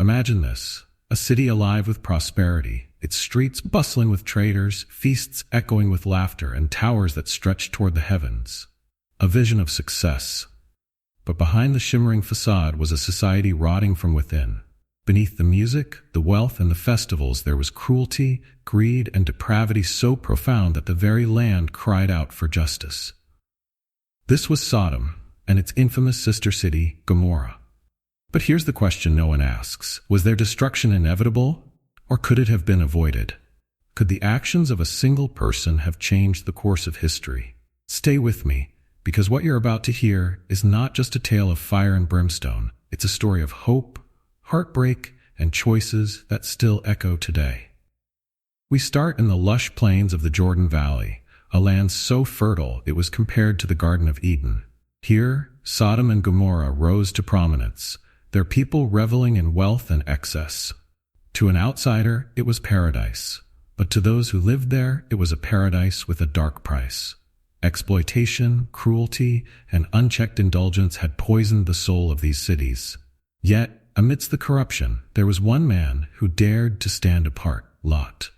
Imagine this, a city alive with prosperity, its streets bustling with traders, feasts echoing with laughter, and towers that stretch toward the heavens. A vision of success. But behind the shimmering facade was a society rotting from within. Beneath the music, the wealth, and the festivals, there was cruelty, greed, and depravity so profound that the very land cried out for justice. This was Sodom, and its infamous sister city, Gomorrah. But here's the question no one asks. Was their destruction inevitable, or could it have been avoided? Could the actions of a single person have changed the course of history? Stay with me, because what you're about to hear is not just a tale of fire and brimstone. It's a story of hope, heartbreak, and choices that still echo today. We start in the lush plains of the Jordan Valley, a land so fertile it was compared to the Garden of Eden. Here, Sodom and Gomorrah rose to prominence, their people reveling in wealth and excess. To an outsider, it was paradise, but to those who lived there, it was a paradise with a dark price. Exploitation, cruelty, and unchecked indulgence had poisoned the soul of these cities. Yet, amidst the corruption, there was one man who dared to stand apart, Lot.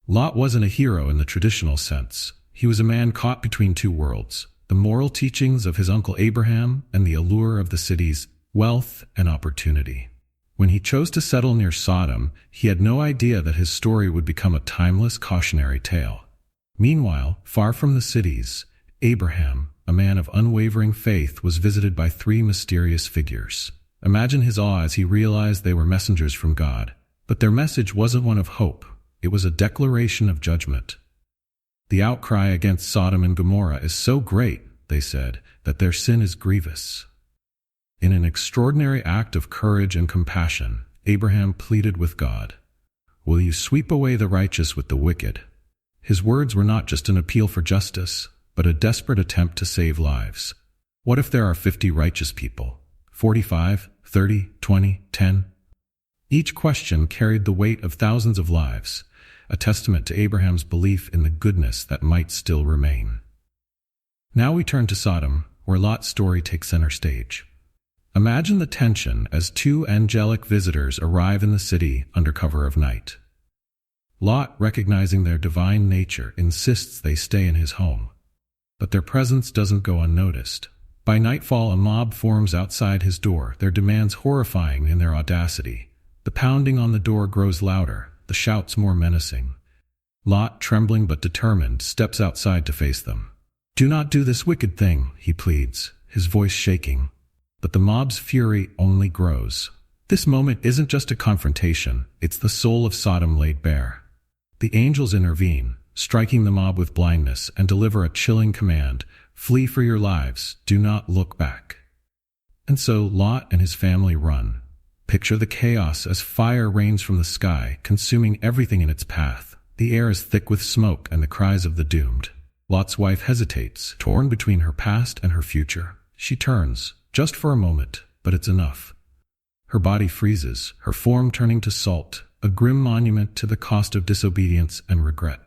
Lot wasn't a hero in the traditional sense. He was a man caught between two worlds, the moral teachings of his uncle Abraham and the allure of the city's wealth and opportunity. When he chose to settle near Sodom, he had no idea that his story would become a timeless cautionary tale. Meanwhile, far from the cities, Abraham, a man of unwavering faith, was visited by three mysterious figures. Imagine his awe as he realized they were messengers from God. But their message wasn't one of hope. It was a declaration of judgment. The outcry against Sodom and Gomorrah is so great, they said, that their sin is grievous. In an extraordinary act of courage and compassion, Abraham pleaded with God, "Will you sweep away the righteous with the wicked?" His words were not just an appeal for justice, but a desperate attempt to save lives. What if there are 50 righteous people? 45, 30, 20, 10? Each question carried the weight of thousands of lives, a testament to Abraham's belief in the goodness that might still remain. Now we turn to Sodom, where Lot's story takes center stage. Imagine the tension as two angelic visitors arrive in the city under cover of night. Lot, recognizing their divine nature, insists they stay in his home. But their presence doesn't go unnoticed. By nightfall, a mob forms outside his door, their demands horrifying in their audacity. The pounding on the door grows louder, the shouts more menacing. Lot, trembling but determined, steps outside to face them. "Do not do this wicked thing," he pleads, his voice shaking. But the mob's fury only grows. This moment isn't just a confrontation, it's the soul of Sodom laid bare. The angels intervene, striking the mob with blindness, and deliver a chilling command: "Flee for your lives, do not look back." And so Lot and his family run. Picture the chaos as fire rains from the sky, consuming everything in its path. The air is thick with smoke and the cries of the doomed. Lot's wife hesitates, torn between her past and her future. She turns, just for a moment, but it's enough. Her body freezes, her form turning to salt, a grim monument to the cost of disobedience and regret.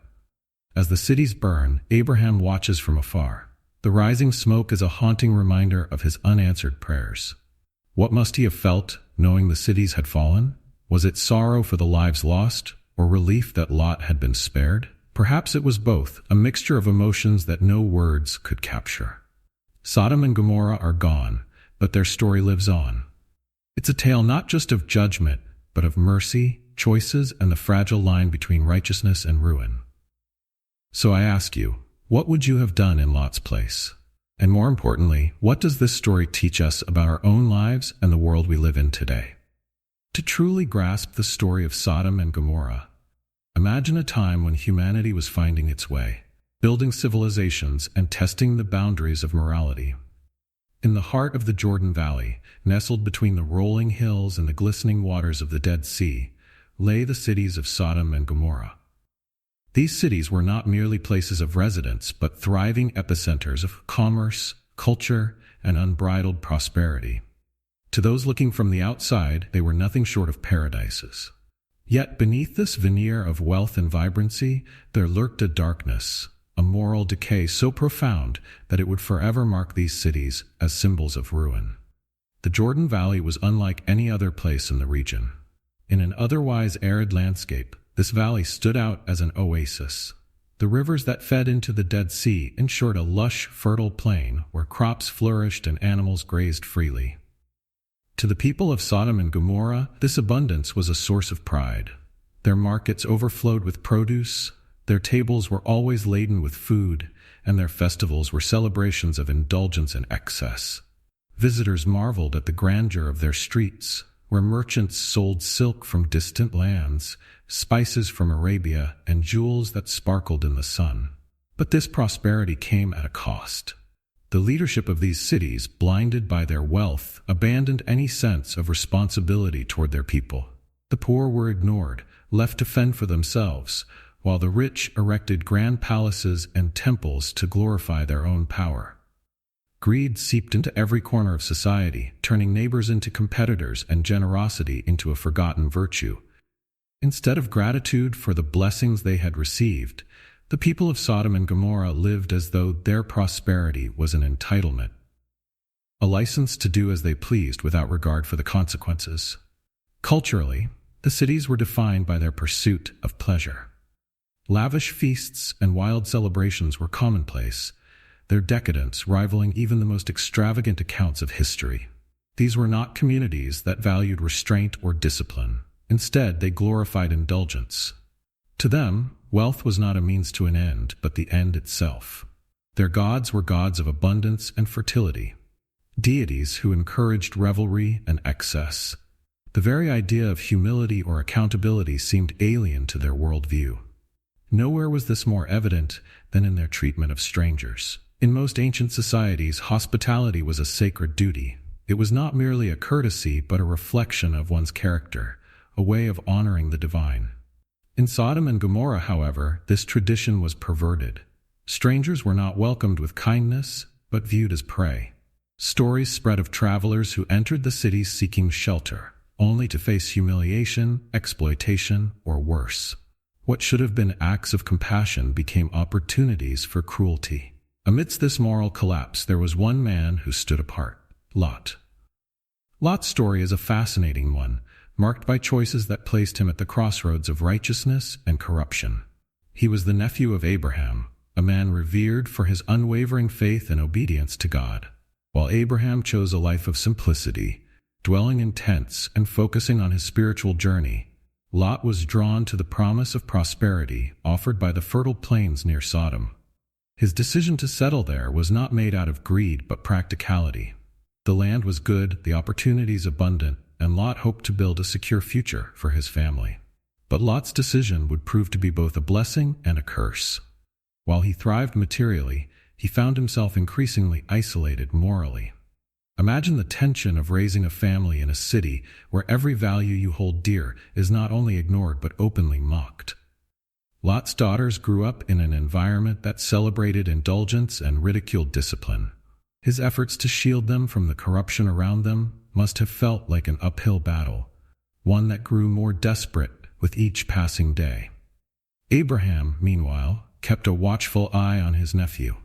As the cities burn, Abraham watches from afar. The rising smoke is a haunting reminder of his unanswered prayers. What must he have felt, knowing the cities had fallen? Was it sorrow for the lives lost, or relief that Lot had been spared? Perhaps it was both, a mixture of emotions that no words could capture. Sodom and Gomorrah are gone, but their story lives on. It's a tale not just of judgment, but of mercy, choices, and the fragile line between righteousness and ruin. So I ask you, what would you have done in Lot's place? And more importantly, what does this story teach us about our own lives and the world we live in today? To truly grasp the story of Sodom and Gomorrah, imagine a time when humanity was finding its way, building civilizations and testing the boundaries of morality. In the heart of the Jordan Valley, nestled between the rolling hills and the glistening waters of the Dead Sea, lay the cities of Sodom and Gomorrah. These cities were not merely places of residence, but thriving epicenters of commerce, culture, and unbridled prosperity. To those looking from the outside, they were nothing short of paradises. Yet beneath this veneer of wealth and vibrancy, there lurked a darkness, a moral decay so profound that it would forever mark these cities as symbols of ruin. The Jordan Valley was unlike any other place in the region. In an otherwise arid landscape, this valley stood out as an oasis. The rivers that fed into the Dead Sea ensured a lush, fertile plain where crops flourished and animals grazed freely. To the people of Sodom and Gomorrah, this abundance was a source of pride. Their markets overflowed with produce, their tables were always laden with food, and their festivals were celebrations of indulgence and excess. Visitors marveled at the grandeur of their streets, where merchants sold silk from distant lands, spices from Arabia, and jewels that sparkled in the sun. But this prosperity came at a cost. The leadership of these cities, blinded by their wealth, abandoned any sense of responsibility toward their people. The poor were ignored, left to fend for themselves, while the rich erected grand palaces and temples to glorify their own power. Greed seeped into every corner of society, turning neighbors into competitors and generosity into a forgotten virtue. Instead of gratitude for the blessings they had received, the people of Sodom and Gomorrah lived as though their prosperity was an entitlement, a license to do as they pleased without regard for the consequences. Culturally, the cities were defined by their pursuit of pleasure. Lavish feasts and wild celebrations were commonplace, their decadence rivaling even the most extravagant accounts of history. These were not communities that valued restraint or discipline. Instead, they glorified indulgence. To them, wealth was not a means to an end, but the end itself. Their gods were gods of abundance and fertility, deities who encouraged revelry and excess. The very idea of humility or accountability seemed alien to their worldview. Nowhere was this more evident than in their treatment of strangers. In most ancient societies, hospitality was a sacred duty. It was not merely a courtesy, but a reflection of one's character, a way of honoring the divine. In Sodom and Gomorrah, however, this tradition was perverted. Strangers were not welcomed with kindness, but viewed as prey. Stories spread of travelers who entered the cities seeking shelter, only to face humiliation, exploitation, or worse. What should have been acts of compassion became opportunities for cruelty. Amidst this moral collapse, there was one man who stood apart: Lot. Lot's story is a fascinating one, marked by choices that placed him at the crossroads of righteousness and corruption. He was the nephew of Abraham, a man revered for his unwavering faith and obedience to God. While Abraham chose a life of simplicity, dwelling in tents and focusing on his spiritual journey, Lot was drawn to the promise of prosperity offered by the fertile plains near Sodom. His decision to settle there was not made out of greed but practicality. The land was good, the opportunities abundant, and Lot hoped to build a secure future for his family. But Lot's decision would prove to be both a blessing and a curse. While he thrived materially, he found himself increasingly isolated morally. Imagine the tension of raising a family in a city where every value you hold dear is not only ignored but openly mocked. Lot's daughters grew up in an environment that celebrated indulgence and ridiculed discipline. His efforts to shield them from the corruption around them must have felt like an uphill battle, one that grew more desperate with each passing day. Abraham, meanwhile, kept a watchful eye on his nephew.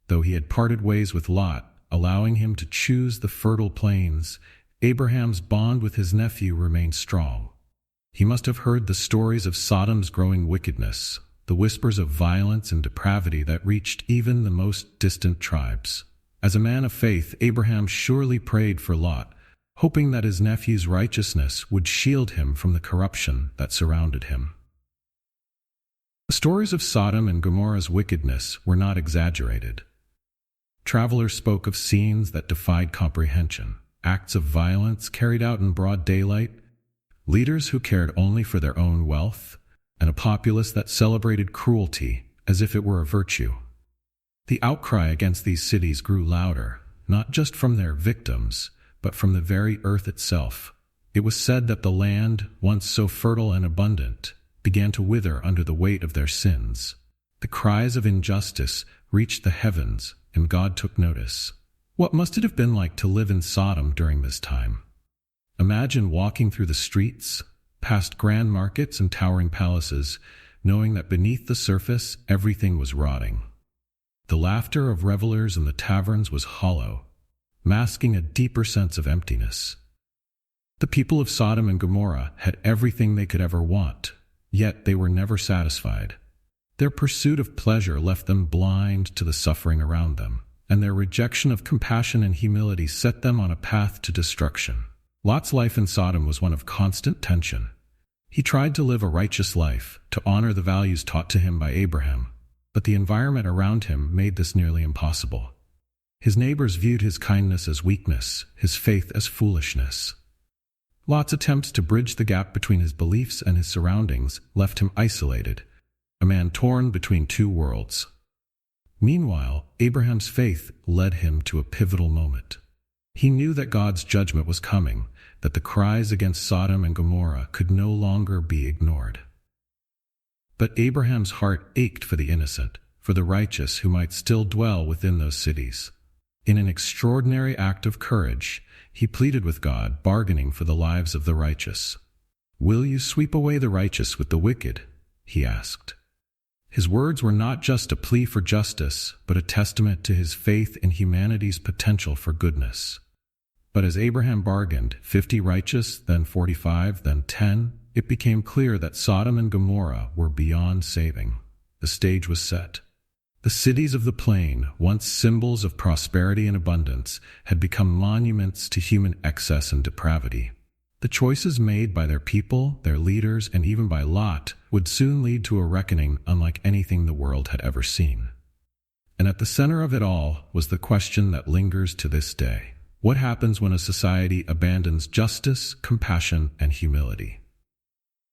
Though he had parted ways with Lot, allowing him to choose the fertile plains, Abraham's bond with his nephew remained strong. He must have heard the stories of Sodom's growing wickedness, the whispers of violence and depravity that reached even the most distant tribes. As a man of faith, Abraham surely prayed for Lot, hoping that his nephew's righteousness would shield him from the corruption that surrounded him. The stories of Sodom and Gomorrah's wickedness were not exaggerated. Travelers spoke of scenes that defied comprehension, acts of violence carried out in broad daylight, leaders who cared only for their own wealth, and a populace that celebrated cruelty as if it were a virtue. The outcry against these cities grew louder, not just from their victims, but from the very earth itself. It was said that the land, once so fertile and abundant, began to wither under the weight of their sins. The cries of injustice reached the heavens, and God took notice. What must it have been like to live in Sodom during this time? Imagine walking through the streets, past grand markets and towering palaces, knowing that beneath the surface everything was rotting. The laughter of revelers in the taverns was hollow, masking a deeper sense of emptiness. The people of Sodom and Gomorrah had everything they could ever want, yet they were never satisfied. Their pursuit of pleasure left them blind to the suffering around them, and their rejection of compassion and humility set them on a path to destruction. Lot's life in Sodom was one of constant tension. He tried to live a righteous life, to honor the values taught to him by Abraham, but the environment around him made this nearly impossible. His neighbors viewed his kindness as weakness, his faith as foolishness. Lot's attempts to bridge the gap between his beliefs and his surroundings left him isolated, a man torn between two worlds. Meanwhile, Abraham's faith led him to a pivotal moment. He knew that God's judgment was coming, that the cries against Sodom and Gomorrah could no longer be ignored. But Abraham's heart ached for the innocent, for the righteous who might still dwell within those cities. In an extraordinary act of courage, he pleaded with God, bargaining for the lives of the righteous. "Will you sweep away the righteous with the wicked?" he asked. His words were not just a plea for justice, but a testament to his faith in humanity's potential for goodness. But as Abraham bargained, 50 righteous, then 45, then 10, it became clear that Sodom and Gomorrah were beyond saving. The stage was set. The cities of the plain, once symbols of prosperity and abundance, had become monuments to human excess and depravity. The choices made by their people, their leaders, and even by Lot would soon lead to a reckoning unlike anything the world had ever seen. And at the center of it all was the question that lingers to this day. What happens when a society abandons justice, compassion, and humility?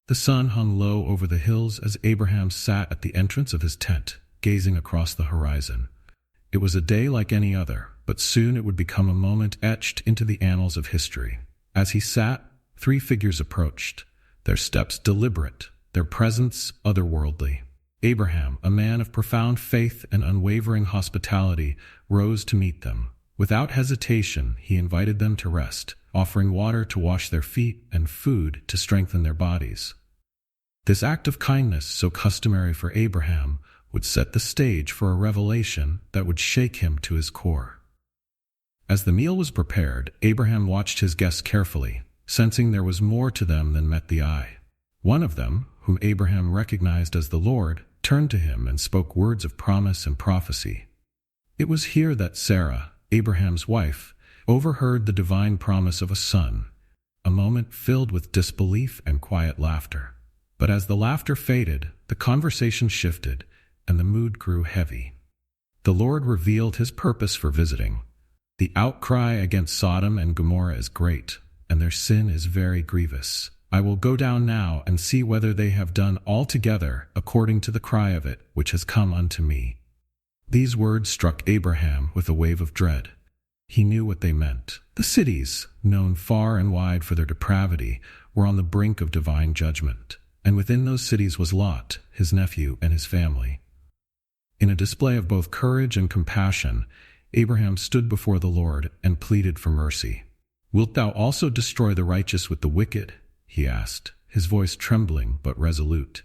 The sun hung low over the hills as Abraham sat at the entrance of his tent, gazing across the horizon. It was a day like any other, but soon it would become a moment etched into the annals of history. As he sat, 3 figures approached, their steps deliberate, their presence otherworldly. Abraham, a man of profound faith and unwavering hospitality, rose to meet them. Without hesitation, he invited them to rest, offering water to wash their feet and food to strengthen their bodies. This act of kindness, so customary for Abraham, would set the stage for a revelation that would shake him to his core. As the meal was prepared, Abraham watched his guests carefully, sensing there was more to them than met the eye. One of them, whom Abraham recognized as the Lord, turned to him and spoke words of promise and prophecy. It was here that Sarah, Abraham's wife, overheard the divine promise of a son, a moment filled with disbelief and quiet laughter. But as the laughter faded, the conversation shifted, and the mood grew heavy. The Lord revealed his purpose for visiting. The outcry against Sodom and Gomorrah is great, and their sin is very grievous. I will go down now and see whether they have done altogether according to the cry of it which has come unto me. These words struck Abraham with a wave of dread. He knew what they meant. The cities, known far and wide for their depravity, were on the brink of divine judgment, and within those cities was Lot, his nephew, and his family. In a display of both courage and compassion, Abraham stood before the Lord and pleaded for mercy. "Wilt thou also destroy the righteous with the wicked?" he asked, his voice trembling but resolute.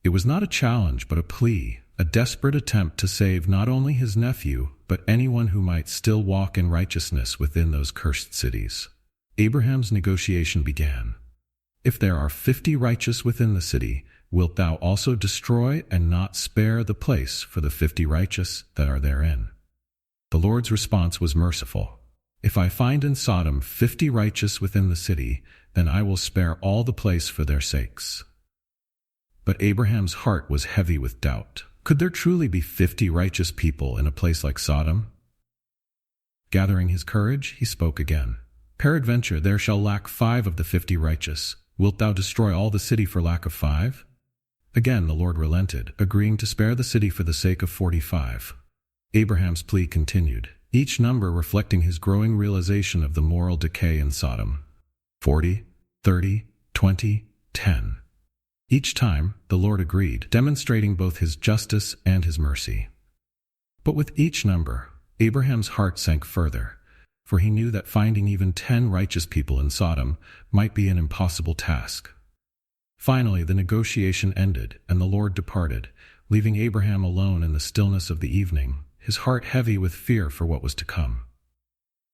It was not a challenge but a plea, a desperate attempt to save not only his nephew, but anyone who might still walk in righteousness within those cursed cities. Abraham's negotiation began. "If there are 50 righteous within the city, wilt thou also destroy and not spare the place for the 50 righteous that are therein?" The Lord's response was merciful. "If I find in Sodom 50 righteous within the city, then I will spare all the place for their sakes." But Abraham's heart was heavy with doubt. Could there truly be 50 righteous people in a place like Sodom? Gathering his courage, he spoke again. "Peradventure there shall lack 5 of the 50 righteous. Wilt thou destroy all the city for lack of 5? Again the Lord relented, agreeing to spare the city for the sake of 45. Abraham's plea continued, each number reflecting his growing realization of the moral decay in Sodom. 40, 30, 20, 10. Each time, the Lord agreed, demonstrating both his justice and his mercy. But with each number, Abraham's heart sank further, for he knew that finding even 10 righteous people in Sodom might be an impossible task. Finally, the negotiation ended, and the Lord departed, leaving Abraham alone in the stillness of the evening, his heart heavy with fear for what was to come.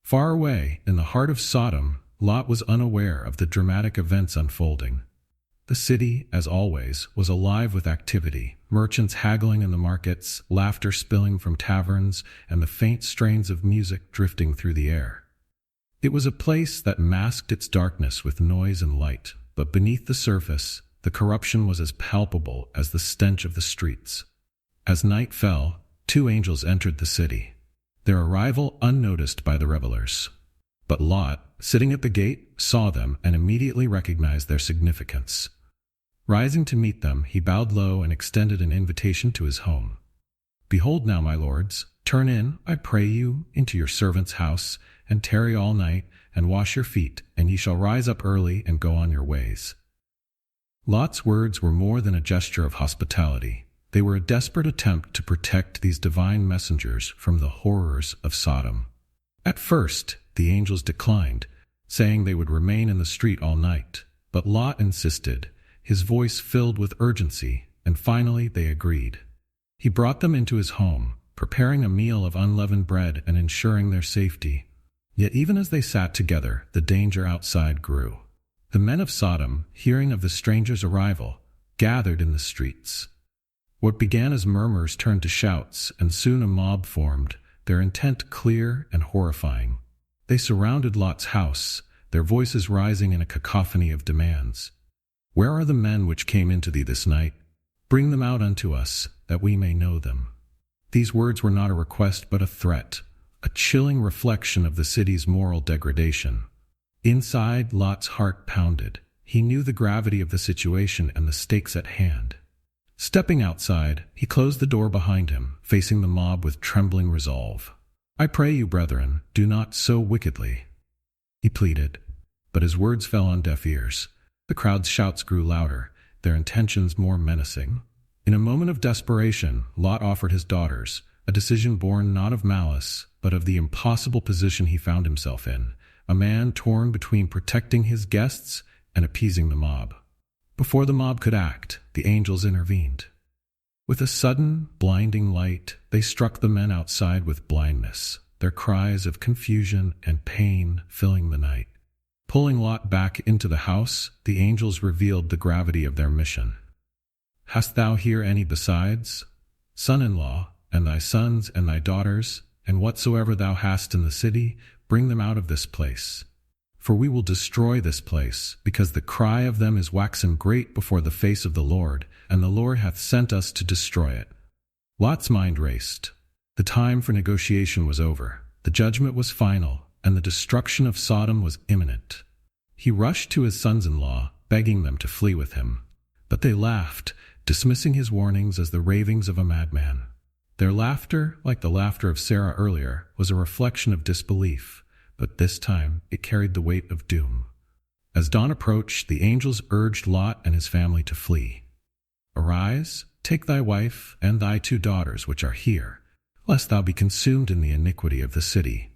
Far away, in the heart of Sodom, Lot was unaware of the dramatic events unfolding. The city, as always, was alive with activity, merchants haggling in the markets, laughter spilling from taverns, and the faint strains of music drifting through the air. It was a place that masked its darkness with noise and light, but beneath the surface, the corruption was as palpable as the stench of the streets. As night fell, two angels entered the city, their arrival unnoticed by the revelers. But Lot, sitting at the gate, saw them and immediately recognized their significance. Rising to meet them, he bowed low and extended an invitation to his home. "Behold now, my lords, turn in, I pray you, into your servant's house, and tarry all night, and wash your feet, and ye shall rise up early and go on your ways." Lot's words were more than a gesture of hospitality. They were a desperate attempt to protect these divine messengers from the horrors of Sodom. At first, the angels declined, saying they would remain in the street all night, but Lot insisted, his voice filled with urgency, and finally they agreed. He brought them into his home, preparing a meal of unleavened bread and ensuring their safety. Yet even as they sat together, the danger outside grew. The men of Sodom, hearing of the strangers' arrival, gathered in the streets. What began as murmurs turned to shouts, and soon a mob formed, their intent clear and horrifying. They surrounded Lot's house, their voices rising in a cacophony of demands. "Where are the men which came into thee this night? Bring them out unto us, that we may know them." These words were not a request but a threat, a chilling reflection of the city's moral degradation. Inside, Lot's heart pounded. He knew the gravity of the situation and the stakes at hand. Stepping outside, he closed the door behind him, facing the mob with trembling resolve. "I pray you, brethren, do not so wickedly," he pleaded. But his words fell on deaf ears. The crowd's shouts grew louder, their intentions more menacing. In a moment of desperation, Lot offered his daughters, a decision born not of malice, but of the impossible position he found himself in, a man torn between protecting his guests and appeasing the mob. Before the mob could act, the angels intervened. With a sudden, blinding light, they struck the men outside with blindness, their cries of confusion and pain filling the night. Pulling Lot back into the house, the angels revealed the gravity of their mission. "Hast thou here any besides? Son-in-law, and thy sons and thy daughters, and whatsoever thou hast in the city, bring them out of this place. For we will destroy this place, because the cry of them is waxen great before the face of the Lord, and the Lord hath sent us to destroy it." Lot's mind raced. The time for negotiation was over. The judgment was final, and the destruction of Sodom was imminent. He rushed to his sons-in-law, begging them to flee with him. But they laughed, dismissing his warnings as the ravings of a madman. Their laughter, like the laughter of Sarah earlier, was a reflection of disbelief, but this time it carried the weight of doom. As dawn approached, the angels urged Lot and his family to flee. "Arise, take thy wife and thy 2 daughters which are here, lest thou be consumed in the iniquity of the city."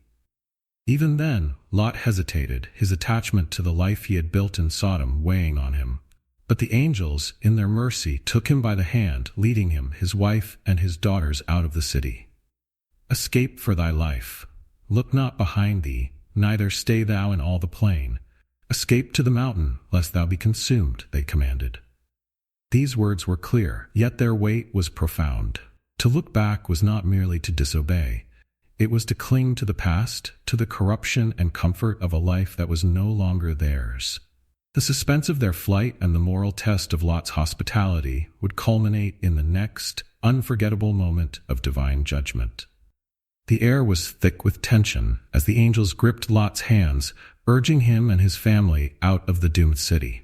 Even then, Lot hesitated, his attachment to the life he had built in Sodom weighing on him. But the angels, in their mercy, took him by the hand, leading him, his wife, and his daughters out of the city. "Escape for thy life. Look not behind thee, neither stay thou in all the plain. Escape to the mountain, lest thou be consumed," they commanded. These words were clear, yet their weight was profound. To look back was not merely to disobey. It was to cling to the past, to the corruption and comfort of a life that was no longer theirs. The suspense of their flight and the moral test of Lot's hospitality would culminate in the next, unforgettable moment of divine judgment. The air was thick with tension as the angels gripped Lot's hands, urging him and his family out of the doomed city.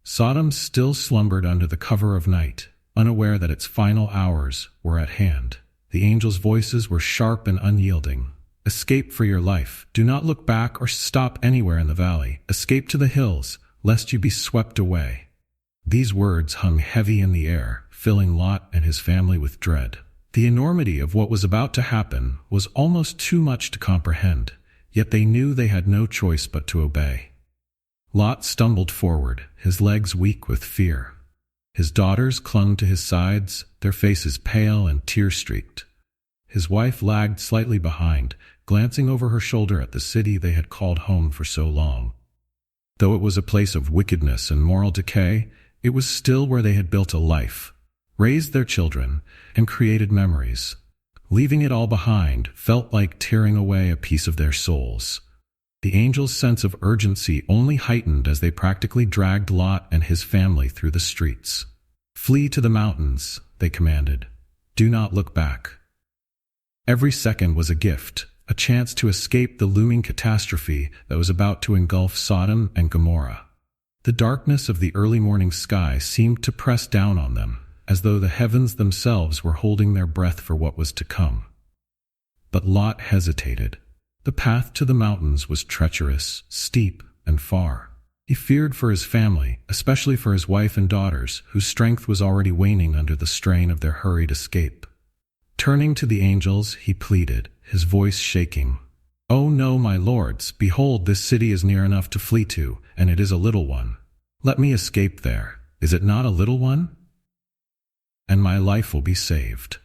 Sodom still slumbered under the cover of night, unaware that its final hours were at hand. The angels' voices were sharp and unyielding. "Escape for your life. Do not look back or stop anywhere in the valley. Escape to the hills, lest you be swept away." These words hung heavy in the air, filling Lot and his family with dread. The enormity of what was about to happen was almost too much to comprehend, yet they knew they had no choice but to obey. Lot stumbled forward, his legs weak with fear. His daughters clung to his sides, their faces pale and tear-streaked. His wife lagged slightly behind, glancing over her shoulder at the city they had called home for so long. Though it was a place of wickedness and moral decay, it was still where they had built a life, raised their children, and created memories. Leaving it all behind felt like tearing away a piece of their souls. The angels' sense of urgency only heightened as they practically dragged Lot and his family through the streets. "Flee to the mountains," they commanded. "Do not look back." Every second was a gift, a chance to escape the looming catastrophe that was about to engulf Sodom and Gomorrah. The darkness of the early morning sky seemed to press down on them, as though the heavens themselves were holding their breath for what was to come. But Lot hesitated. The path to the mountains was treacherous, steep, and far. He feared for his family, especially for his wife and daughters, whose strength was already waning under the strain of their hurried escape. Turning to the angels, he pleaded, his voice shaking. "Oh no, my lords, behold, this city is near enough to flee to, and it is a little one. Let me escape there. Is it not a little one? And my life will be saved."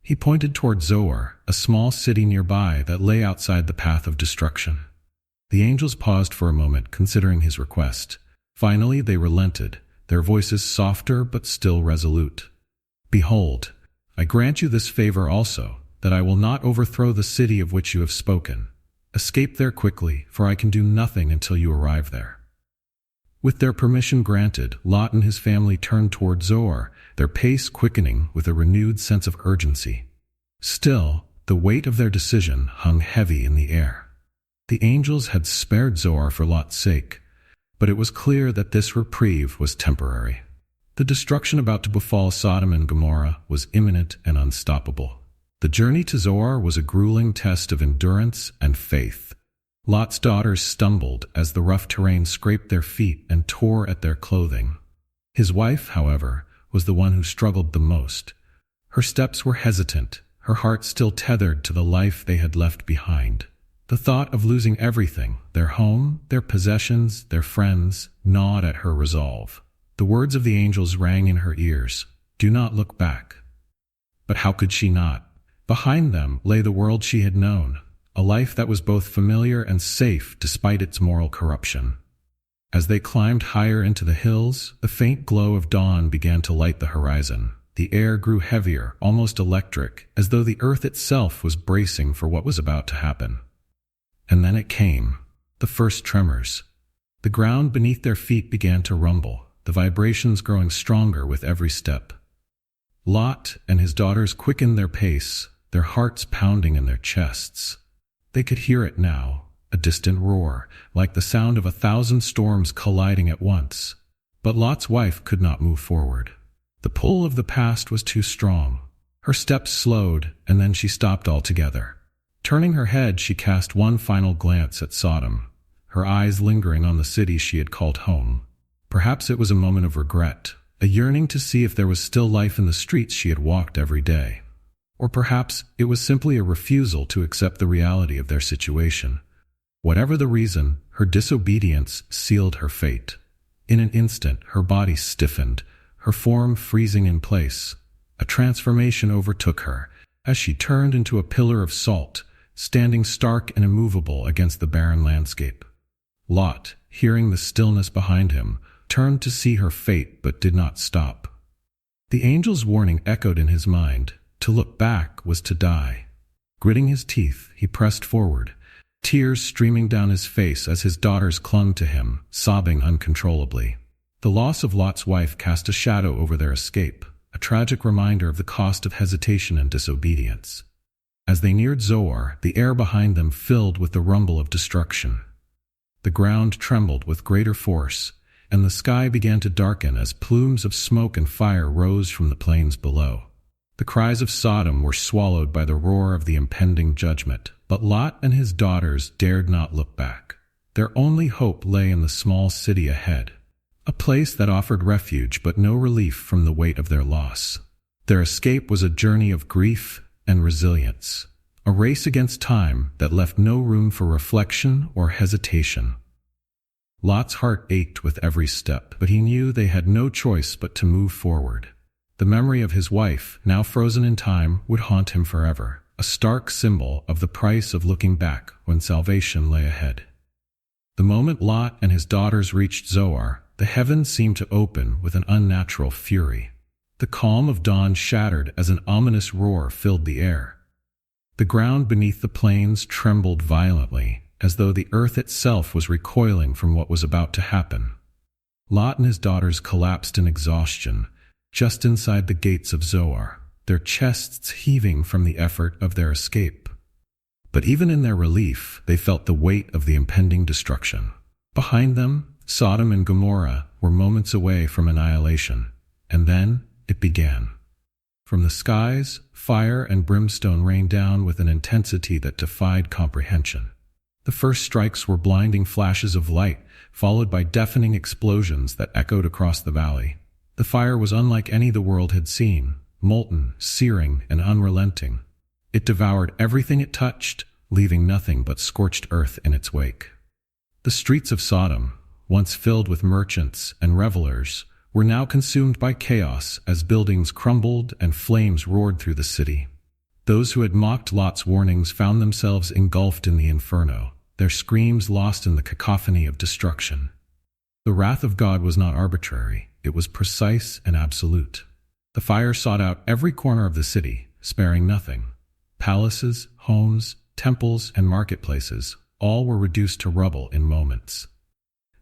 He pointed toward Zoar, a small city nearby that lay outside the path of destruction. The angels paused for a moment, considering his request. Finally, they relented, their voices softer but still resolute. "Behold, I grant you this favor also, that I will not overthrow the city of which you have spoken. Escape there quickly, for I can do nothing until you arrive there." With their permission granted, Lot and his family turned toward Zoar, their pace quickening with a renewed sense of urgency. Still, the weight of their decision hung heavy in the air. The angels had spared Zoar for Lot's sake, but it was clear that this reprieve was temporary. The destruction about to befall Sodom and Gomorrah was imminent and unstoppable. The journey to Zoar was a grueling test of endurance and faith. Lot's daughters stumbled as the rough terrain scraped their feet and tore at their clothing. His wife, however, was the one who struggled the most. Her steps were hesitant, her heart still tethered to the life they had left behind. The thought of losing everything, their home, their possessions, their friends, gnawed at her resolve. The words of the angels rang in her ears, "Do not look back." But how could she not? Behind them lay the world she had known, a life that was both familiar and safe despite its moral corruption. As they climbed higher into the hills, the faint glow of dawn began to light the horizon. The air grew heavier, almost electric, as though the earth itself was bracing for what was about to happen. And then it came, the first tremors. The ground beneath their feet began to rumble, the vibrations growing stronger with every step. Lot and his daughters quickened their pace, their hearts pounding in their chests. They could hear it now, a distant roar, like the sound of 1,000 storms colliding at once. But Lot's wife could not move forward. The pull of the past was too strong. Her steps slowed, and then she stopped altogether. Turning her head, she cast one final glance at Sodom, her eyes lingering on the city she had called home. Perhaps it was a moment of regret, a yearning to see if there was still life in the streets she had walked every day. Or perhaps it was simply a refusal to accept the reality of their situation. Whatever the reason, her disobedience sealed her fate. In an instant, her body stiffened, her form freezing in place. A transformation overtook her, as she turned into a pillar of salt, standing stark and immovable against the barren landscape. Lot, hearing the stillness behind him, turned to see her fate but did not stop. The angel's warning echoed in his mind. To look back was to die. Gritting his teeth, he pressed forward, tears streaming down his face as his daughters clung to him, sobbing uncontrollably. The loss of Lot's wife cast a shadow over their escape, a tragic reminder of the cost of hesitation and disobedience. As they neared Zoar, the air behind them filled with the rumble of destruction. The ground trembled with greater force, and the sky began to darken as plumes of smoke and fire rose from the plains below. The cries of Sodom were swallowed by the roar of the impending judgment, but Lot and his daughters dared not look back. Their only hope lay in the small city ahead, a place that offered refuge but no relief from the weight of their loss. Their escape was a journey of grief and resilience, a race against time that left no room for reflection or hesitation. Lot's heart ached with every step, but he knew they had no choice but to move forward. The memory of his wife, now frozen in time, would haunt him forever, a stark symbol of the price of looking back when salvation lay ahead. The moment Lot and his daughters reached Zoar, the heavens seemed to open with an unnatural fury. The calm of dawn shattered as an ominous roar filled the air. The ground beneath the plains trembled violently, as though the earth itself was recoiling from what was about to happen. Lot and his daughters collapsed in exhaustion, just inside the gates of Zoar, their chests heaving from the effort of their escape. But even in their relief, they felt the weight of the impending destruction. Behind them, Sodom and Gomorrah were moments away from annihilation, and then it began. From the skies, fire and brimstone rained down with an intensity that defied comprehension. The first strikes were blinding flashes of light, followed by deafening explosions that echoed across the valley. The fire was unlike any the world had seen, molten, searing, and unrelenting. It devoured everything it touched, leaving nothing but scorched earth in its wake. The streets of Sodom, once filled with merchants and revelers, were now consumed by chaos as buildings crumbled and flames roared through the city. Those who had mocked Lot's warnings found themselves engulfed in the inferno, their screams lost in the cacophony of destruction. The wrath of God was not arbitrary, it was precise and absolute. The fire sought out every corner of the city, sparing nothing. Palaces, homes, temples, and marketplaces, all were reduced to rubble in moments.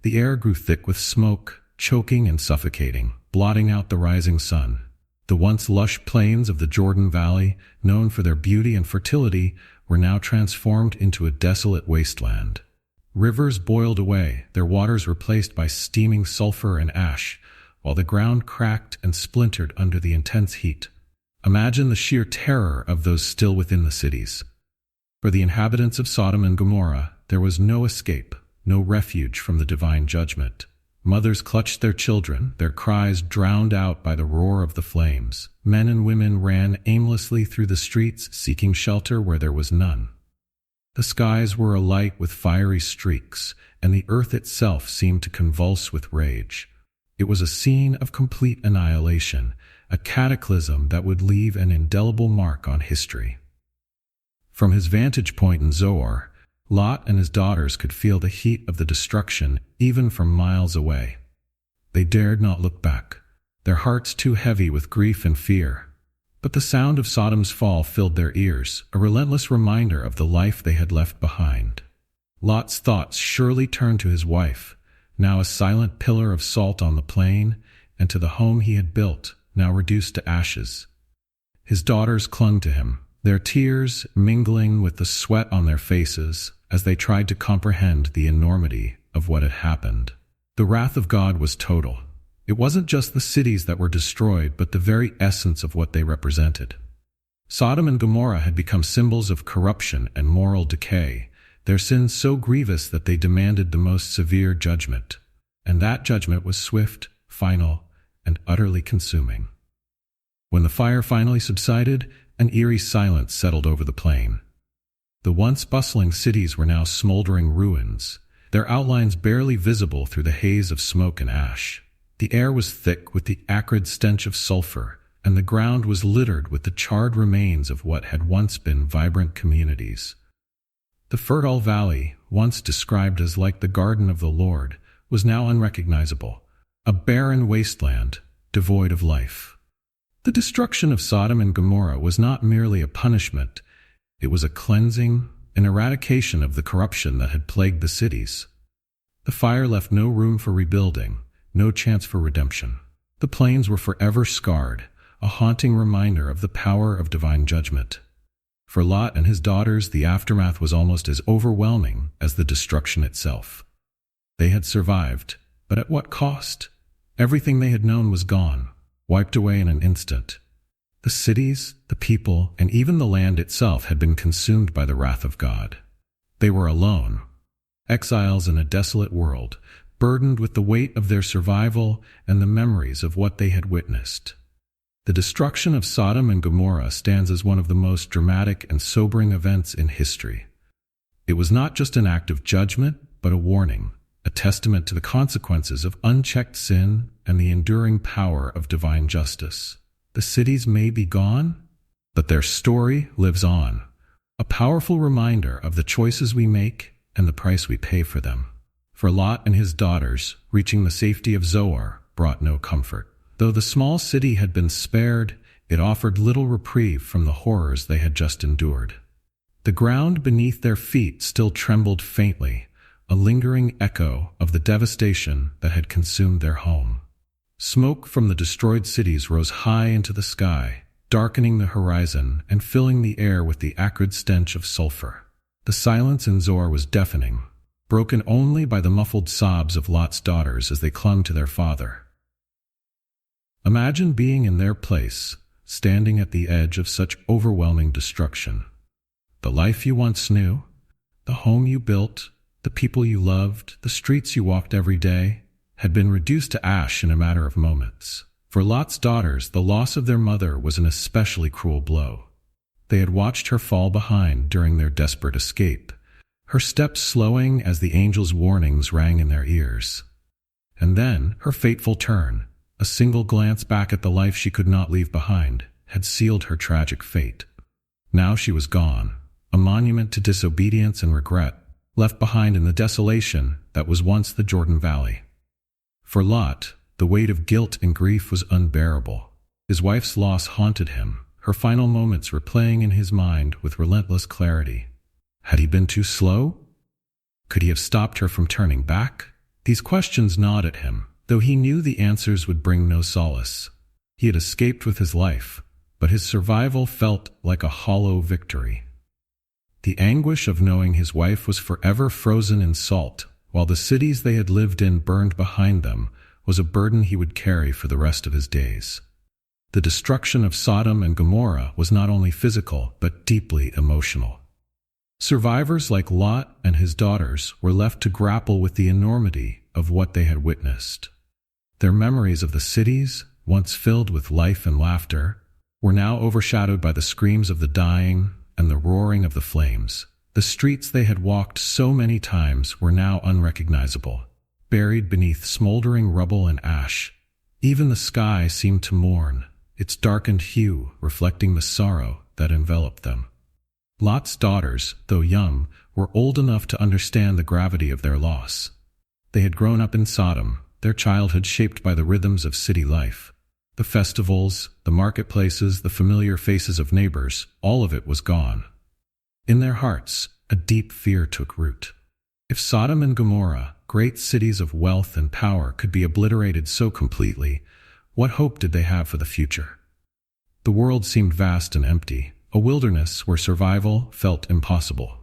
The air grew thick with smoke, choking and suffocating, blotting out the rising sun. The once lush plains of the Jordan Valley, known for their beauty and fertility, were now transformed into a desolate wasteland. Rivers boiled away, their waters replaced by steaming sulfur and ash, while the ground cracked and splintered under the intense heat. Imagine the sheer terror of those still within the cities. For the inhabitants of Sodom and Gomorrah, there was no escape, no refuge from the divine judgment. Mothers clutched their children, their cries drowned out by the roar of the flames. Men and women ran aimlessly through the streets, seeking shelter where there was none. The skies were alight with fiery streaks, and the earth itself seemed to convulse with rage. It was a scene of complete annihilation, a cataclysm that would leave an indelible mark on history. From his vantage point in Zoar, Lot and his daughters could feel the heat of the destruction even from miles away. They dared not look back, their hearts too heavy with grief and fear. But the sound of Sodom's fall filled their ears, a relentless reminder of the life they had left behind. Lot's thoughts surely turned to his wife, now a silent pillar of salt on the plain, and to the home he had built, now reduced to ashes. His daughters clung to him, their tears mingling with the sweat on their faces as they tried to comprehend the enormity of what had happened. The wrath of God was total. It wasn't just the cities that were destroyed, but the very essence of what they represented. Sodom and Gomorrah had become symbols of corruption and moral decay, their sins so grievous that they demanded the most severe judgment. And that judgment was swift, final, and utterly consuming. When the fire finally subsided, an eerie silence settled over the plain. The once bustling cities were now smoldering ruins, their outlines barely visible through the haze of smoke and ash. The air was thick with the acrid stench of sulfur, and the ground was littered with the charred remains of what had once been vibrant communities. The fertile valley, once described as like the garden of the Lord, was now unrecognizable, a barren wasteland, devoid of life. The destruction of Sodom and Gomorrah was not merely a punishment, it was a cleansing, an eradication of the corruption that had plagued the cities. The fire left no room for rebuilding, no chance for redemption. The plains were forever scarred, a haunting reminder of the power of divine judgment. For Lot and his daughters, the aftermath was almost as overwhelming as the destruction itself. They had survived, but at what cost? Everything they had known was gone, wiped away in an instant. The cities, the people, and even the land itself had been consumed by the wrath of God. They were alone, exiles in a desolate world, burdened with the weight of their survival and the memories of what they had witnessed. The destruction of Sodom and Gomorrah stands as one of the most dramatic and sobering events in history. It was not just an act of judgment, but a warning, a testament to the consequences of unchecked sin and the enduring power of divine justice. The cities may be gone, but their story lives on, a powerful reminder of the choices we make and the price we pay for them. For Lot and his daughters, reaching the safety of Zoar brought no comfort. Though the small city had been spared, it offered little reprieve from the horrors they had just endured. The ground beneath their feet still trembled faintly, a lingering echo of the devastation that had consumed their home. Smoke from the destroyed cities rose high into the sky, darkening the horizon and filling the air with the acrid stench of sulfur. The silence in Zoar was deafening, broken only by the muffled sobs of Lot's daughters as they clung to their father. Imagine being in their place, standing at the edge of such overwhelming destruction. The life you once knew, the home you built, the people you loved, the streets you walked every day, had been reduced to ash in a matter of moments. For Lot's daughters, the loss of their mother was an especially cruel blow. They had watched her fall behind during their desperate escape, her steps slowing as the angel's warnings rang in their ears. And then, her fateful turn, a single glance back at the life she could not leave behind, had sealed her tragic fate. Now she was gone, a monument to disobedience and regret, left behind in the desolation that was once the Jordan Valley. For Lot, the weight of guilt and grief was unbearable. His wife's loss haunted him, her final moments replaying in his mind with relentless clarity. Had he been too slow? Could he have stopped her from turning back? These questions gnawed at him, though he knew the answers would bring no solace. He had escaped with his life, but his survival felt like a hollow victory. The anguish of knowing his wife was forever frozen in salt, while the cities they had lived in burned behind them, was a burden he would carry for the rest of his days. The destruction of Sodom and Gomorrah was not only physical, but deeply emotional. Survivors like Lot and his daughters were left to grapple with the enormity of what they had witnessed. Their memories of the cities, once filled with life and laughter, were now overshadowed by the screams of the dying and the roaring of the flames. The streets they had walked so many times were now unrecognizable, buried beneath smoldering rubble and ash. Even the sky seemed to mourn, its darkened hue reflecting the sorrow that enveloped them. Lot's daughters, though young, were old enough to understand the gravity of their loss. They had grown up in Sodom, their childhood shaped by the rhythms of city life. The festivals, the marketplaces, the familiar faces of neighbors, all of it was gone. In their hearts, a deep fear took root. If Sodom and Gomorrah, great cities of wealth and power, could be obliterated so completely, what hope did they have for the future? The world seemed vast and empty, a wilderness where survival felt impossible.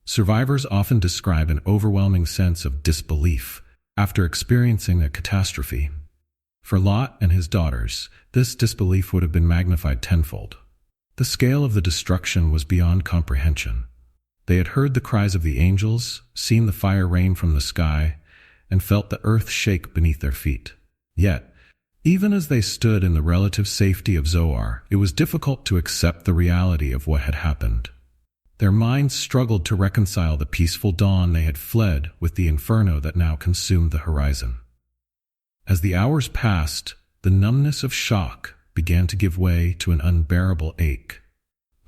Survivors often describe an overwhelming sense of disbelief after experiencing a catastrophe. For Lot and his daughters, this disbelief would have been magnified tenfold. The scale of the destruction was beyond comprehension. They had heard the cries of the angels, seen the fire rain from the sky, and felt the earth shake beneath their feet. Yet, even as they stood in the relative safety of Zoar, it was difficult to accept the reality of what had happened. Their minds struggled to reconcile the peaceful dawn they had fled with the inferno that now consumed the horizon. As the hours passed, the numbness of shock began to give way to an unbearable ache.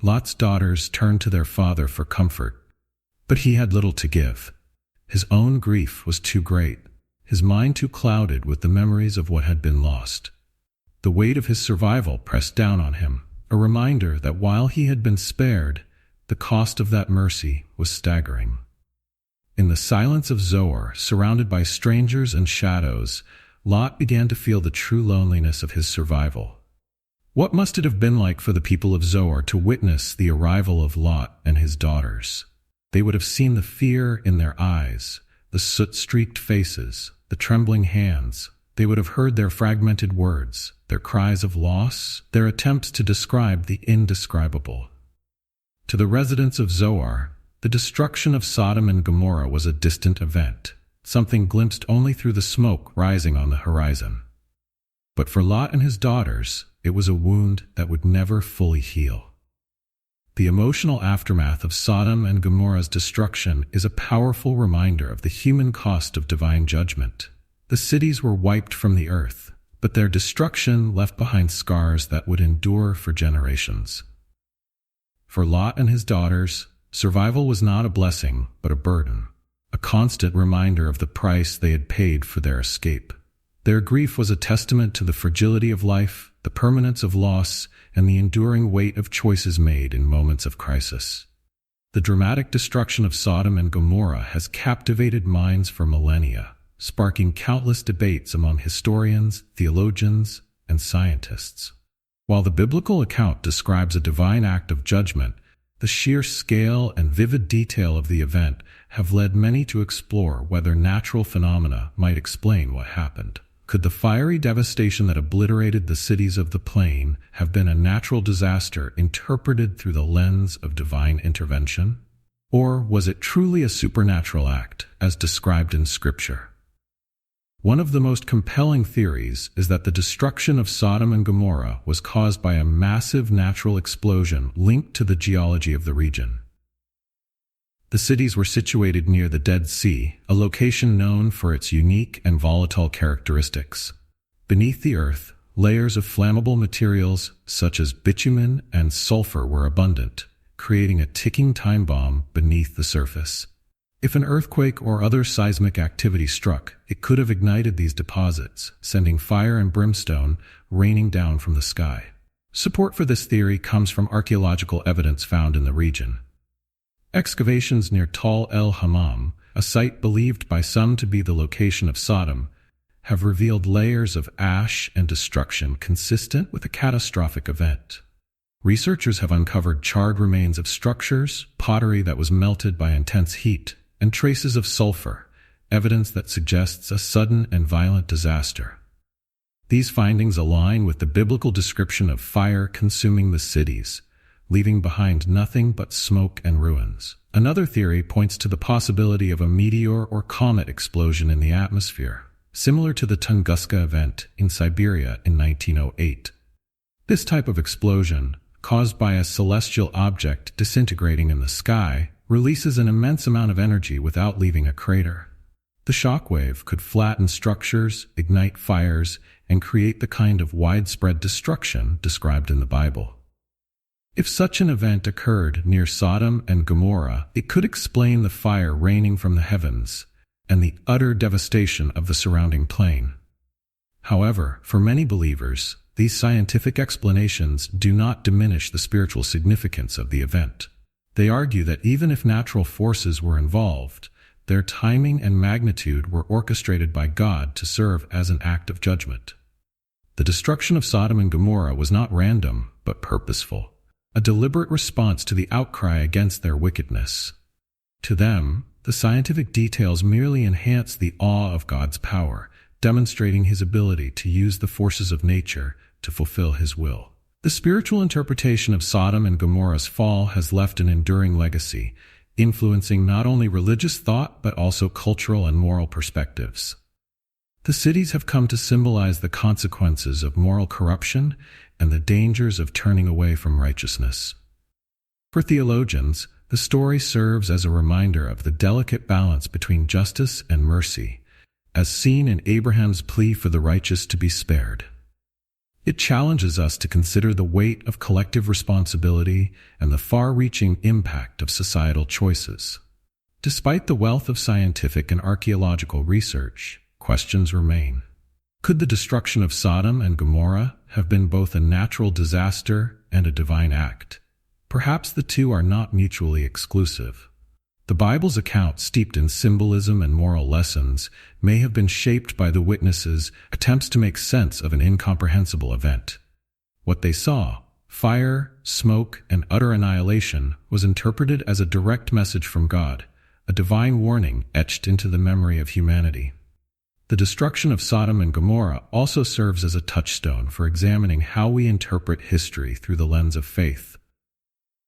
Lot's daughters turned to their father for comfort, but he had little to give. His own grief was too great, his mind too clouded with the memories of what had been lost. The weight of his survival pressed down on him, a reminder that while he had been spared, the cost of that mercy was staggering. In the silence of Zoar, surrounded by strangers and shadows, Lot began to feel the true loneliness of his survival. What must it have been like for the people of Zoar to witness the arrival of Lot and his daughters? They would have seen the fear in their eyes, the soot-streaked faces, the trembling hands. They would have heard their fragmented words, their cries of loss, their attempts to describe the indescribable. To the residents of Zoar, the destruction of Sodom and Gomorrah was a distant event, something glimpsed only through the smoke rising on the horizon. But for Lot and his daughters, it was a wound that would never fully heal. The emotional aftermath of Sodom and Gomorrah's destruction is a powerful reminder of the human cost of divine judgment. The cities were wiped from the earth, but their destruction left behind scars that would endure for generations. For Lot and his daughters, survival was not a blessing, but a burden, a constant reminder of the price they had paid for their escape. Their grief was a testament to the fragility of life, the permanence of loss, and the enduring weight of choices made in moments of crisis. The dramatic destruction of Sodom and Gomorrah has captivated minds for millennia, sparking countless debates among historians, theologians, and scientists. While the biblical account describes a divine act of judgment, the sheer scale and vivid detail of the event have led many to explore whether natural phenomena might explain what happened. Could the fiery devastation that obliterated the cities of the plain have been a natural disaster interpreted through the lens of divine intervention? Or was it truly a supernatural act, as described in Scripture? One of the most compelling theories is that the destruction of Sodom and Gomorrah was caused by a massive natural explosion linked to the geology of the region. The cities were situated near the Dead Sea, a location known for its unique and volatile characteristics. Beneath the earth, layers of flammable materials such as bitumen and sulfur were abundant, creating a ticking time bomb beneath the surface. If an earthquake or other seismic activity struck, it could have ignited these deposits, sending fire and brimstone raining down from the sky. Support for this theory comes from archaeological evidence found in the region. Excavations near Tal el-Hammam, a site believed by some to be the location of Sodom, have revealed layers of ash and destruction consistent with a catastrophic event. Researchers have uncovered charred remains of structures, pottery that was melted by intense heat, and traces of sulfur, evidence that suggests a sudden and violent disaster. These findings align with the biblical description of fire consuming the cities, leaving behind nothing but smoke and ruins. Another theory points to the possibility of a meteor or comet explosion in the atmosphere, similar to the Tunguska event in Siberia in 1908. This type of explosion, caused by a celestial object disintegrating in the sky, releases an immense amount of energy without leaving a crater. The shockwave could flatten structures, ignite fires, and create the kind of widespread destruction described in the Bible. If such an event occurred near Sodom and Gomorrah, it could explain the fire raining from the heavens and the utter devastation of the surrounding plain. However, for many believers, these scientific explanations do not diminish the spiritual significance of the event. They argue that even if natural forces were involved, their timing and magnitude were orchestrated by God to serve as an act of judgment. The destruction of Sodom and Gomorrah was not random, but purposeful, a deliberate response to the outcry against their wickedness. To them, the scientific details merely enhance the awe of God's power, demonstrating His ability to use the forces of nature to fulfill His will. The spiritual interpretation of Sodom and Gomorrah's fall has left an enduring legacy, influencing not only religious thought but also cultural and moral perspectives. The cities have come to symbolize the consequences of moral corruption and the dangers of turning away from righteousness. For theologians, the story serves as a reminder of the delicate balance between justice and mercy, as seen in Abraham's plea for the righteous to be spared. It challenges us to consider the weight of collective responsibility and the far-reaching impact of societal choices. Despite the wealth of scientific and archaeological research, questions remain. Could the destruction of Sodom and Gomorrah have been both a natural disaster and a divine act? Perhaps the two are not mutually exclusive. The Bible's account, steeped in symbolism and moral lessons, may have been shaped by the witnesses' attempts to make sense of an incomprehensible event. What they saw, fire, smoke, and utter annihilation, was interpreted as a direct message from God, a divine warning etched into the memory of humanity. The destruction of Sodom and Gomorrah also serves as a touchstone for examining how we interpret history through the lens of faith.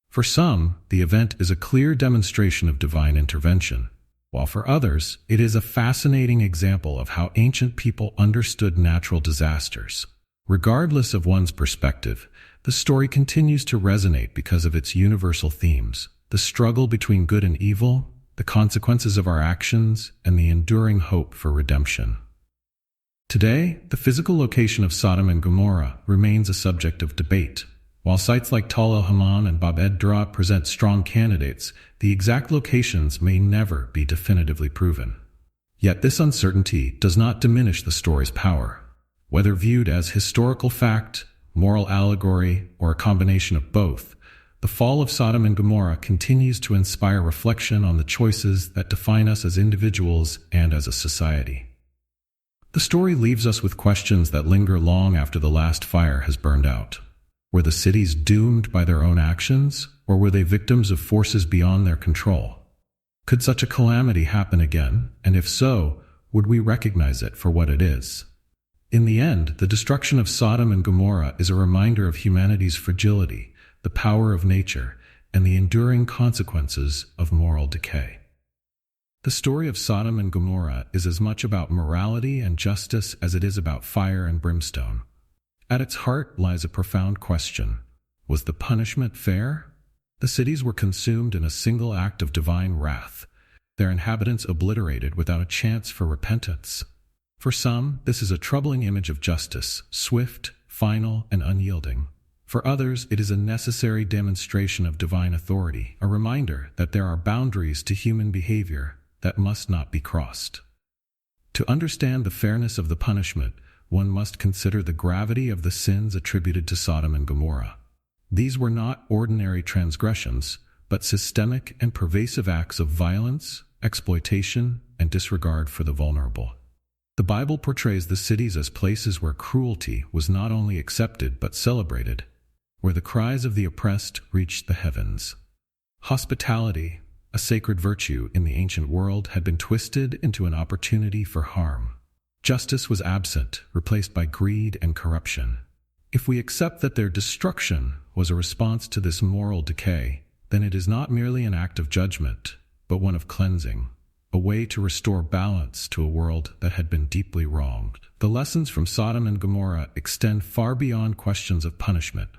For some, the event is a clear demonstration of divine intervention, while for others, it is a fascinating example of how ancient people understood natural disasters. Regardless of one's perspective, the story continues to resonate because of its universal themes: the struggle between good and evil, the consequences of our actions, and the enduring hope for redemption. Today, the physical location of Sodom and Gomorrah remains a subject of debate. While sites like Tal el-Hammam and Bab ed-Dra present strong candidates, the exact locations may never be definitively proven. Yet this uncertainty does not diminish the story's power. Whether viewed as historical fact, moral allegory, or a combination of both, the fall of Sodom and Gomorrah continues to inspire reflection on the choices that define us as individuals and as a society. The story leaves us with questions that linger long after the last fire has burned out. Were the cities doomed by their own actions, or were they victims of forces beyond their control? Could such a calamity happen again, and if so, would we recognize it for what it is? In the end, the destruction of Sodom and Gomorrah is a reminder of humanity's fragility, the power of nature, and the enduring consequences of moral decay. The story of Sodom and Gomorrah is as much about morality and justice as it is about fire and brimstone. At its heart lies a profound question. Was the punishment fair? The cities were consumed in a single act of divine wrath, their inhabitants obliterated without a chance for repentance. For some, this is a troubling image of justice, swift, final, and unyielding. For others, it is a necessary demonstration of divine authority, a reminder that there are boundaries to human behavior that must not be crossed. To understand the fairness of the punishment, one must consider the gravity of the sins attributed to Sodom and Gomorrah. These were not ordinary transgressions, but systemic and pervasive acts of violence, exploitation, and disregard for the vulnerable. The Bible portrays the cities as places where cruelty was not only accepted but celebrated, where the cries of the oppressed reached the heavens. Hospitality, a sacred virtue in the ancient world, had been twisted into an opportunity for harm. Justice was absent, replaced by greed and corruption. If we accept that their destruction was a response to this moral decay, then it is not merely an act of judgment, but one of cleansing, a way to restore balance to a world that had been deeply wronged. The lessons from Sodom and Gomorrah extend far beyond questions of punishment.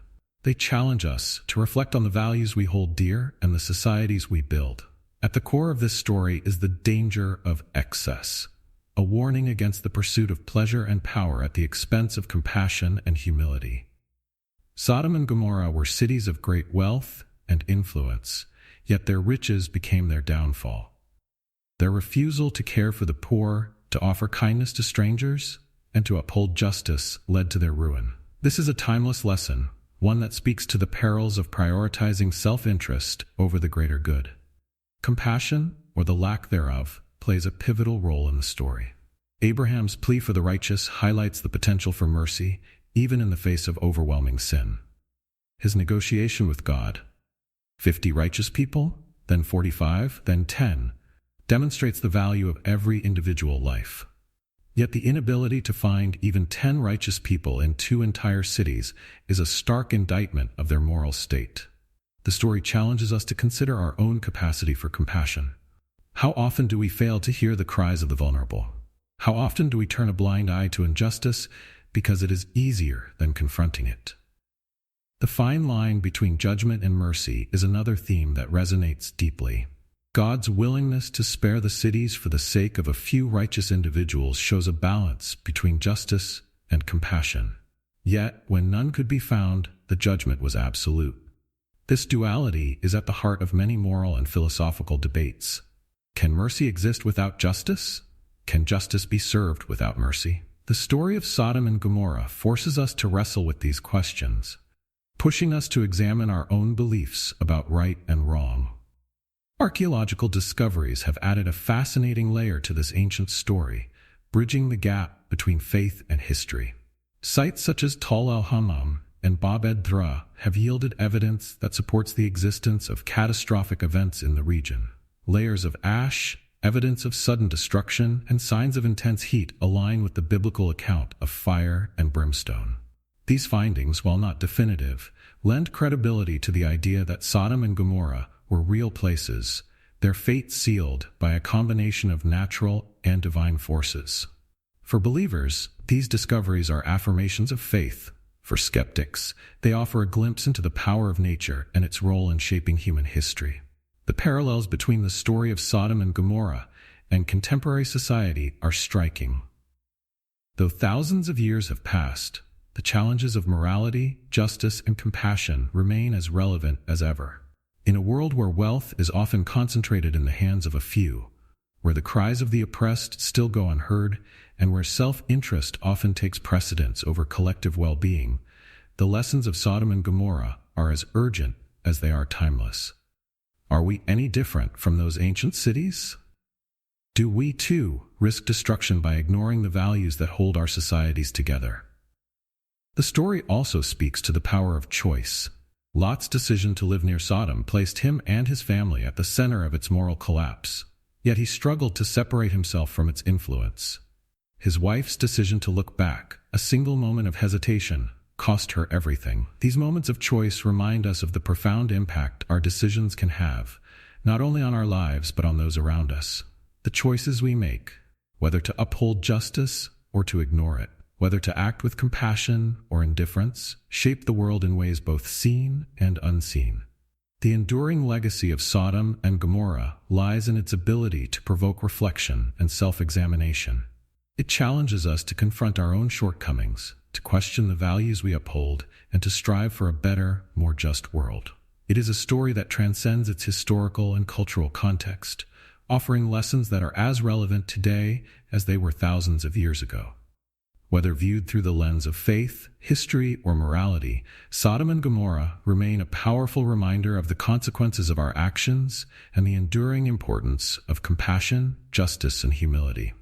They challenge us to reflect on the values we hold dear and the societies we build. At the core of this story is the danger of excess, a warning against the pursuit of pleasure and power at the expense of compassion and humility. Sodom and Gomorrah were cities of great wealth and influence, yet their riches became their downfall. Their refusal to care for the poor, to offer kindness to strangers, and to uphold justice led to their ruin. This is a timeless lesson, one that speaks to the perils of prioritizing self-interest over the greater good. Compassion, or the lack thereof, plays a pivotal role in the story. Abraham's plea for the righteous highlights the potential for mercy, even in the face of overwhelming sin. His negotiation with God, 50 righteous people, then 45, then 10, demonstrates the value of every individual life. Yet the inability to find even 10 righteous people in 2 entire cities is a stark indictment of their moral state. The story challenges us to consider our own capacity for compassion. How often do we fail to hear the cries of the vulnerable? How often do we turn a blind eye to injustice because it is easier than confronting it? The fine line between judgment and mercy is another theme that resonates deeply. God's willingness to spare the cities for the sake of a few righteous individuals shows a balance between justice and compassion. Yet, when none could be found, the judgment was absolute. This duality is at the heart of many moral and philosophical debates. Can mercy exist without justice? Can justice be served without mercy? The story of Sodom and Gomorrah forces us to wrestle with these questions, pushing us to examine our own beliefs about right and wrong. Archaeological discoveries have added a fascinating layer to this ancient story, bridging the gap between faith and history. Sites such as Tal el-Hammam and Bab ed-Dra have yielded evidence that supports the existence of catastrophic events in the region. Layers of ash, evidence of sudden destruction, and signs of intense heat align with the biblical account of fire and brimstone. These findings, while not definitive, lend credibility to the idea that Sodom and Gomorrah were real places, their fate sealed by a combination of natural and divine forces. For believers, these discoveries are affirmations of faith. For skeptics, they offer a glimpse into the power of nature and its role in shaping human history. The parallels between the story of Sodom and Gomorrah and contemporary society are striking. Though thousands of years have passed, the challenges of morality, justice, and compassion remain as relevant as ever. In a world where wealth is often concentrated in the hands of a few, where the cries of the oppressed still go unheard, and where self-interest often takes precedence over collective well-being, the lessons of Sodom and Gomorrah are as urgent as they are timeless. Are we any different from those ancient cities? Do we, too, risk destruction by ignoring the values that hold our societies together? The story also speaks to the power of choice. Lot's decision to live near Sodom placed him and his family at the center of its moral collapse, yet he struggled to separate himself from its influence. His wife's decision to look back, a single moment of hesitation, cost her everything. These moments of choice remind us of the profound impact our decisions can have, not only on our lives but on those around us. The choices we make, whether to uphold justice or to ignore it, whether to act with compassion or indifference, shape the world in ways both seen and unseen. The enduring legacy of Sodom and Gomorrah lies in its ability to provoke reflection and self-examination. It challenges us to confront our own shortcomings, to question the values we uphold, and to strive for a better, more just world. It is a story that transcends its historical and cultural context, offering lessons that are as relevant today as they were thousands of years ago. Whether viewed through the lens of faith, history, or morality, Sodom and Gomorrah remain a powerful reminder of the consequences of our actions and the enduring importance of compassion, justice, and humility.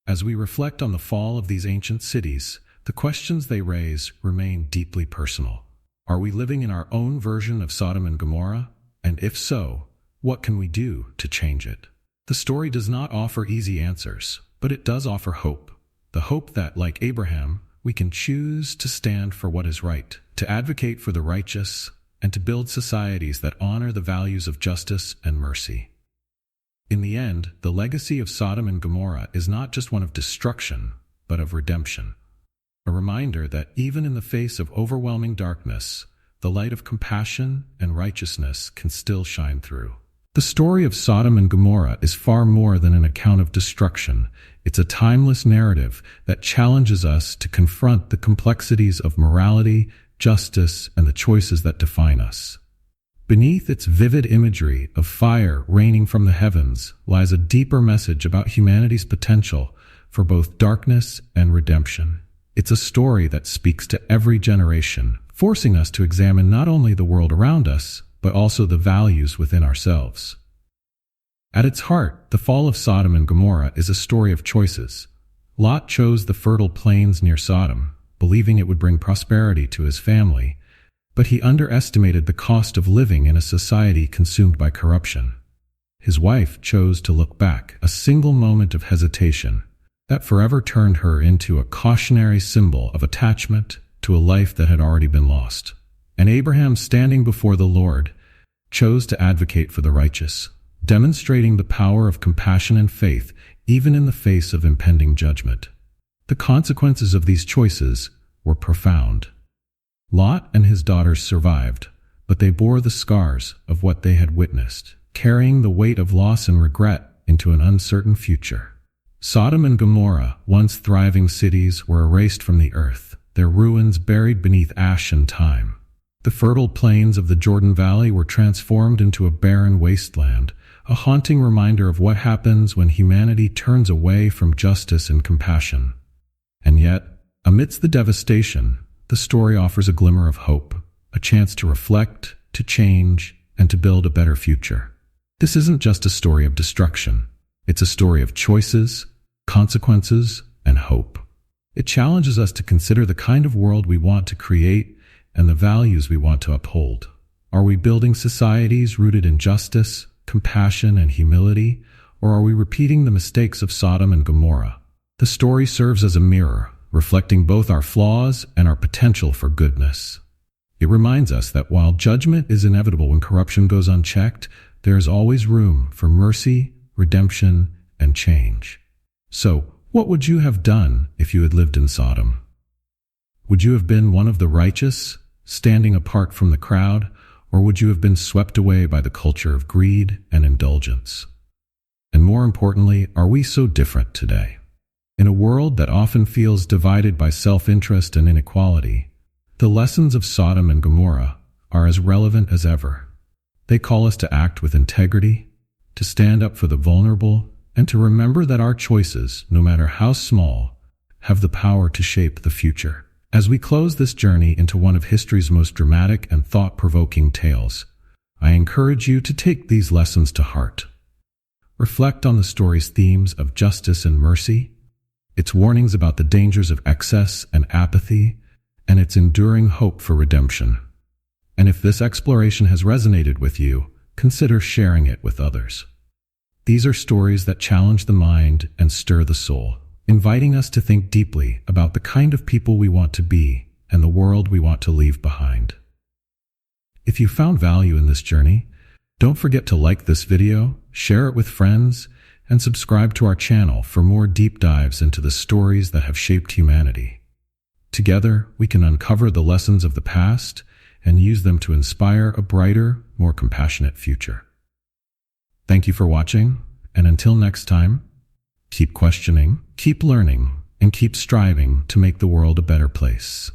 As we reflect on the fall of these ancient cities, the questions they raise remain deeply personal. Are we living in our own version of Sodom and Gomorrah? And if so, what can we do to change it? The story does not offer easy answers, but it does offer hope. The hope that, like Abraham, we can choose to stand for what is right, to advocate for the righteous, and to build societies that honor the values of justice and mercy. In the end, the legacy of Sodom and Gomorrah is not just one of destruction, but of redemption. A reminder that even in the face of overwhelming darkness, the light of compassion and righteousness can still shine through. The story of Sodom and Gomorrah is far more than an account of destruction. It's a timeless narrative that challenges us to confront the complexities of morality, justice, and the choices that define us. Beneath its vivid imagery of fire raining from the heavens lies a deeper message about humanity's potential for both darkness and redemption. It's a story that speaks to every generation, forcing us to examine not only the world around us, but also the values within ourselves. At its heart, the fall of Sodom and Gomorrah is a story of choices. Lot chose the fertile plains near Sodom, believing it would bring prosperity to his family, but he underestimated the cost of living in a society consumed by corruption. His wife chose to look back, a single moment of hesitation that forever turned her into a cautionary symbol of attachment to a life that had already been lost. And Abraham, standing before the Lord, chose to advocate for the righteous, demonstrating the power of compassion and faith even in the face of impending judgment. The consequences of these choices were profound. Lot and his daughters survived, but they bore the scars of what they had witnessed, carrying the weight of loss and regret into an uncertain future. Sodom and Gomorrah, once thriving cities, were erased from the earth, their ruins buried beneath ash and time. The fertile plains of the Jordan Valley were transformed into a barren wasteland, a haunting reminder of what happens when humanity turns away from justice and compassion. And yet, amidst the devastation, the story offers a glimmer of hope, a chance to reflect, to change, and to build a better future. This isn't just a story of destruction. It's a story of choices, consequences, and hope. It challenges us to consider the kind of world we want to create and the values we want to uphold. Are we building societies rooted in justice, compassion, and humility, or are we repeating the mistakes of Sodom and Gomorrah? The story serves as a mirror, reflecting both our flaws and our potential for goodness. It reminds us that while judgment is inevitable when corruption goes unchecked, there is always room for mercy, redemption, and change. So, what would you have done if you had lived in Sodom? Would you have been one of the righteous, standing apart from the crowd, or would you have been swept away by the culture of greed and indulgence? And more importantly, are we so different today? In a world that often feels divided by self-interest and inequality, the lessons of Sodom and Gomorrah are as relevant as ever. They call us to act with integrity, to stand up for the vulnerable, and to remember that our choices, no matter how small, have the power to shape the future. As we close this journey into one of history's most dramatic and thought-provoking tales, I encourage you to take these lessons to heart. Reflect on the story's themes of justice and mercy, its warnings about the dangers of excess and apathy, and its enduring hope for redemption. And if this exploration has resonated with you, consider sharing it with others. These are stories that challenge the mind and stir the soul, inviting us to think deeply about the kind of people we want to be and the world we want to leave behind. If you found value in this journey, don't forget to like this video, share it with friends, and subscribe to our channel for more deep dives into the stories that have shaped humanity. Together, we can uncover the lessons of the past and use them to inspire a brighter, more compassionate future. Thank you for watching, and until next time, keep questioning, keep learning, and keep striving to make the world a better place.